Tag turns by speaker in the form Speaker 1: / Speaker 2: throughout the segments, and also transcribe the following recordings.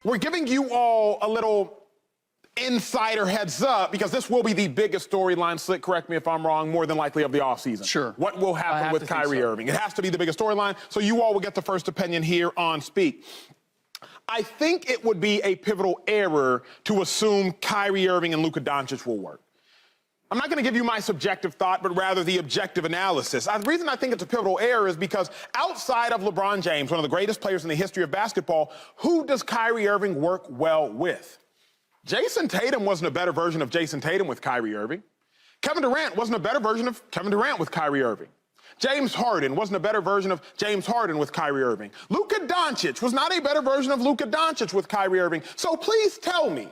Speaker 1: We're giving you all a little insider heads up because this will be the biggest storyline, Slick, correct me if I'm wrong, more than likely of the offseason.
Speaker 2: Sure.
Speaker 1: What will happen with Kyrie Irving? It has to be the biggest storyline, so you all will get the first opinion here on Speak. I think it would be a pivotal error to assume Kyrie Irving and Luka Dončić will work. I'm not going to give you my subjective thought, but rather the objective analysis. The reason I think it's a pivotal error is because outside of LeBron James, one of the greatest players in the history of basketball, who does Kyrie Irving work well with? Jason Tatum wasn't a better version of Jason Tatum with Kyrie Irving. Kevin Durant wasn't a better version of Kevin Durant with Kyrie Irving. James Harden wasn't a better version of James Harden with Kyrie Irving. Luka Dončić was not a better version of Luka Dončić with Kyrie Irving. So please tell me,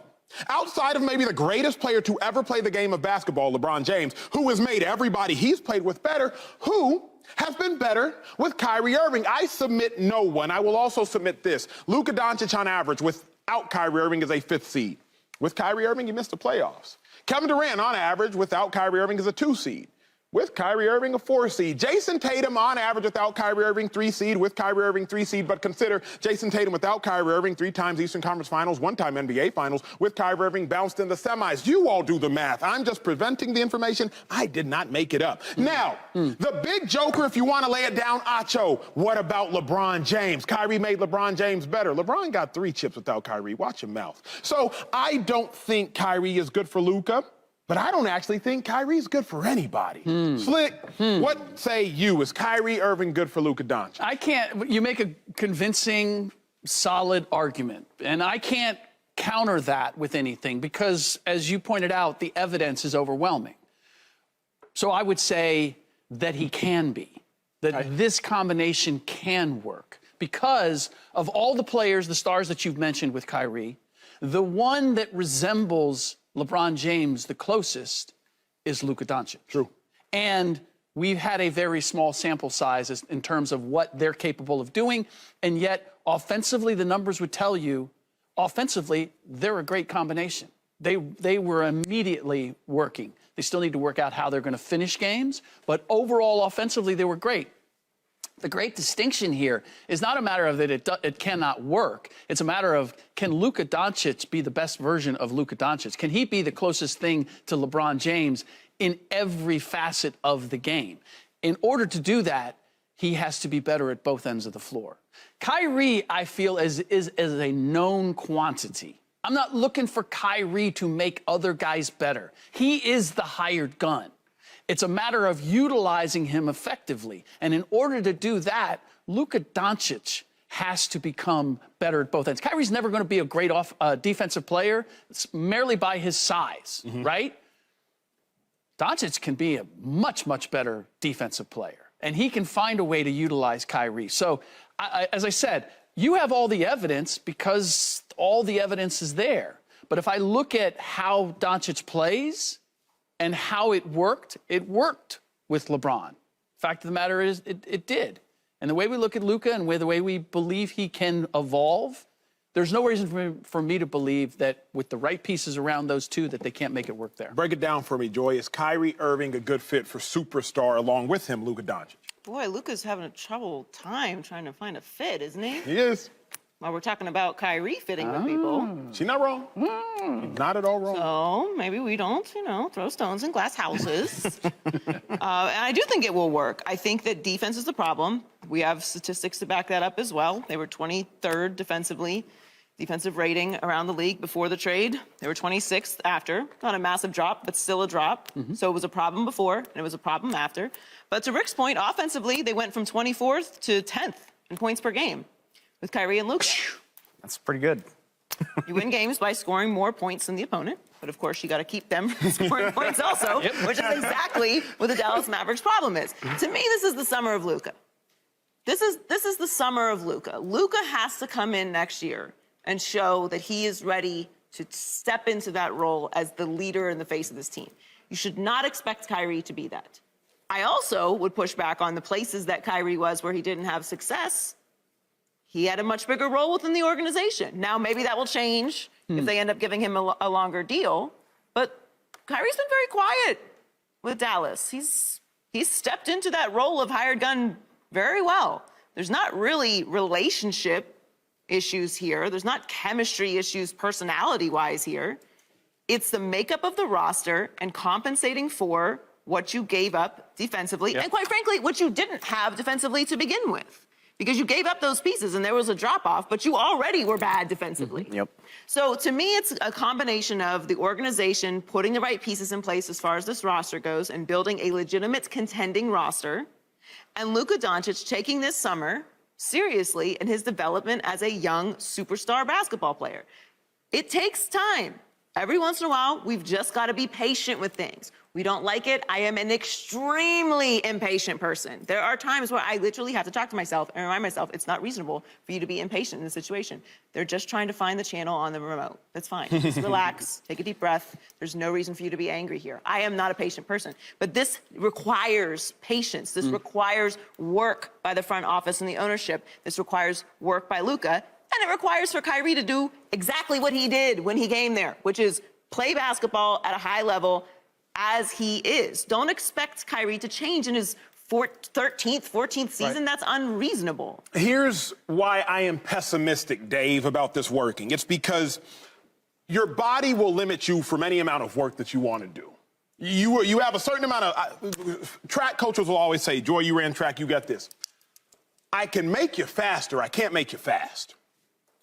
Speaker 1: outside of maybe the greatest player to ever play the game of basketball, LeBron James, who has made everybody he's played with better, who has been better with Kyrie Irving? I submit no one. I will also submit this. Luka Dončić on average without Kyrie Irving is a 5th seed. With Kyrie Irving, you missed the playoffs. Kevin Durant on average without Kyrie Irving is a 2 seed. With Kyrie Irving, a 4 seed. Jason Tatum on average without Kyrie Irving, 3 seed. With Kyrie Irving, 3 seed. But consider Jason Tatum without Kyrie Irving, 3 times Eastern Conference Finals, 1 time NBA Finals. With Kyrie Irving, bounced in the semis. You all do the math. I'm just presenting the information. I did not make it up. Now, the big joker, if you want to lay it down, Acho. What about LeBron James? Kyrie made LeBron James better. LeBron got 3 chips without Kyrie. Watch your mouth. So I don't think Kyrie is good for Luka. But I don't actually think Kyrie's good for anybody. Slick, what say you? Is Kyrie Irving good for Luka Dončić?
Speaker 2: I can't. You make a convincing, solid argument. And I can't counter that with anything because, as you pointed out, the evidence is overwhelming. So I would say that he can be, that this combination can work. Because of all the players, the stars that you've mentioned with Kyrie, the one that resembles LeBron James the closest is Luka Dončić.
Speaker 1: True.
Speaker 2: And we've had a very small sample size in terms of what they're capable of doing. And yet, offensively, the numbers would tell you, offensively, they're a great combination. They were immediately working. They still need to work out how they're going to finish games. But overall, offensively, they were great. The great distinction here is not a matter of that it cannot work. It's a matter of, can Luka Dončić be the best version of Luka Dončić? Can he be the closest thing to LeBron James in every facet of the game? In order to do that, he has to be better at both ends of the floor. Kyrie, I feel, is a known quantity. I'm not looking for Kyrie to make other guys better. He is the hired gun. It's a matter of utilizing him effectively. And in order to do that, Luka Dončić has to become better at both ends. Kyrie's never going to be a great defensive player merely by his size, right? Dončić can be a much, much better defensive player. And he can find a way to utilize Kyrie. So, as I said, you have all the evidence because all the evidence is there. But if I look at how Dončić plays and how it worked with LeBron. Fact of the matter is, it did. And the way we look at Luka and the way we believe he can evolve, there's no reason for me to believe that with the right pieces around those two that they can't make it work there.
Speaker 1: Break it down for me, Joy. Is Kyrie Irving a good fit for superstar along with him, Luka Dončić?
Speaker 3: Boy, Luka's having a trouble time trying to find a fit, isn't he?
Speaker 1: He is.
Speaker 3: Well, we're talking about Kyrie fitting with people.
Speaker 1: She's not wrong. Not at all wrong.
Speaker 3: So maybe we don't, throw stones in glass houses. And I do think it will work. I think that defense is the problem. We have statistics to back that up as well. They were 23rd defensively, defensive rating around the league before the trade. They were 26th after. Not a massive drop, but still a drop. So it was a problem before, and it was a problem after. But to Rick's point, offensively, they went from 24th to 10th in points per game with Kyrie and Luka.
Speaker 4: That's pretty good.
Speaker 3: You win games by scoring more points than the opponent, but of course you got to keep them scoring points also, which is exactly what the Dallas Mavericks' problem is. To me, this is the summer of Luka. This is the summer of Luka. Luka has to come in next year and show that he is ready to step into that role as the leader in the face of this team. You should not expect Kyrie to be that. I also would push back on the places that Kyrie was where he didn't have success. He had a much bigger role within the organization. Now, maybe that will change if they end up giving him a longer deal. But Kyrie's been very quiet with Dallas. He's stepped into that role of hired gun very well. There's not really relationship issues here. There's not chemistry issues personality-wise here. It's the makeup of the roster and compensating for what you gave up defensively, and quite frankly, what you didn't have defensively to begin with. Because you gave up those pieces and there was a drop-off, but you already were bad defensively. So to me, it's a combination of the organization putting the right pieces in place as far as this roster goes and building a legitimate contending roster, and Luka Dončić taking this summer seriously in his development as a young superstar basketball player. It takes time. Every once in a while, we've just got to be patient with things. We don't like it. I am an extremely impatient person. There are times where I literally have to talk to myself and remind myself it's not reasonable for you to be impatient in this situation. They're just trying to find the channel on the remote. That's fine. Just relax, take a deep breath. There's no reason for you to be angry here. I am not a patient person, but this requires patience. This requires work by the front office and the ownership. This requires work by Luka, and it requires for Kyrie to do exactly what he did when he came there, which is play basketball at a high level as he is. Don't expect Kyrie to change in his 13th, 14th season. That's unreasonable.
Speaker 1: Here's why I am pessimistic, Dave, about this working. It's because your body will limit you from any amount of work that you want to do. You have a certain amount of... track coaches will always say, Joy, you ran track, you got this. I can make you faster, I can't make you fast.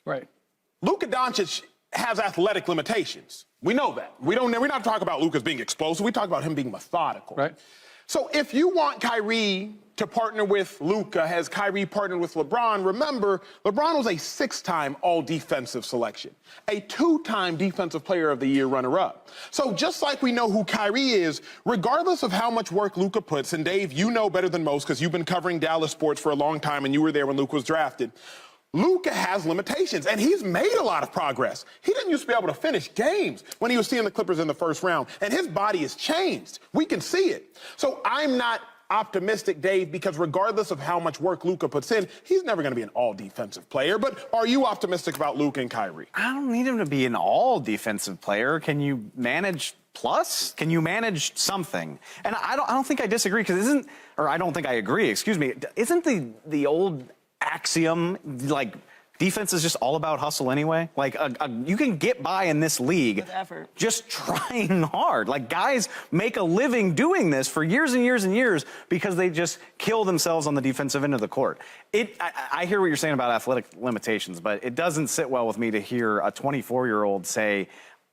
Speaker 2: Right.
Speaker 1: Luka Dončić has athletic limitations. We know that. We're not talking about Luka's being explosive. We talk about him being methodical.
Speaker 2: Right.
Speaker 1: So if you want Kyrie to partner with Luka as Kyrie partnered with LeBron, remember, LeBron was a 6-time all-defensive selection, a 2-time Defensive Player of the Year runner-up. So just like we know who Kyrie is, regardless of how much work Luka puts, and Dave, you know better than most because you've been covering Dallas sports for a long time and you were there when Luka was drafted, Luka has limitations, and he's made a lot of progress. He didn't used to be able to finish games when he was seeing the Clippers in the first round, and his body has changed. We can see it. So I'm not optimistic, Dave, because regardless of how much work Luka puts in, he's never going to be an all-defensive player. But are you optimistic about Luka and Kyrie?
Speaker 4: I don't need him to be an all-defensive player. Can you manage plus? Can you manage something? And I don't think I disagree, because I don't think I agree, excuse me. Isn't the old axiom, like, defense is just all about hustle anyway? Like, you can get by in this league
Speaker 3: with effort, just
Speaker 4: trying hard. Like, guys make a living doing this for years and years and years because they just kill themselves on the defensive end of the court. I hear what you're saying about athletic limitations, but it doesn't sit well with me to hear a 24-year-old say,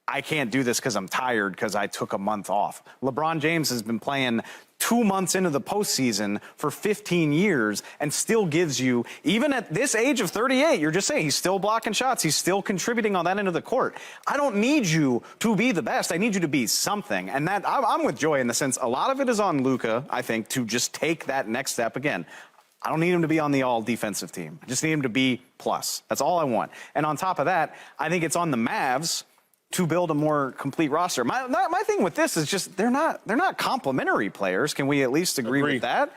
Speaker 4: I can't do this because I'm tired because I took a month off. LeBron James has been playing 2 months into the postseason for 15 years and still gives you, even at this age of 38, you're just saying he's still blocking shots. He's still contributing on that end of the court. I don't need you to be the best. I need you to be something. And that I'm with Joy in the sense a lot of it is on Luka, I think, to just take that next step again. I don't need him to be on the all-defensive team. I just need him to be plus. That's all I want. And on top of that, I think it's on the Mavs to build a more complete roster. My thing with this is just they're not complementary players. Can we at least agree with that?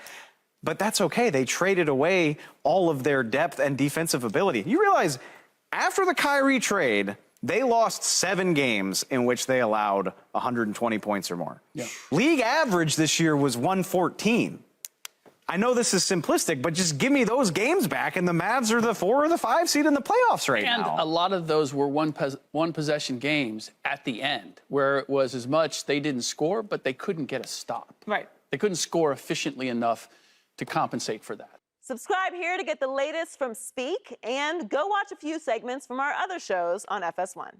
Speaker 4: But that's okay. They traded away all of their depth and defensive ability. You realize after the Kyrie trade, they lost 7 games in which they allowed 120 points or more. Yeah. League average this year was 114. I know this is simplistic, but just give me those games back, and the Mavs are the 4 or the 5 seed in the playoffs right now.
Speaker 2: And a lot of those were one possession games at the end, where it was as much they didn't score, but they couldn't get a stop.
Speaker 3: Right.
Speaker 2: They couldn't score efficiently enough to compensate for that.
Speaker 5: Subscribe here to get the latest from Speak, and go watch a few segments from our other shows on FS1.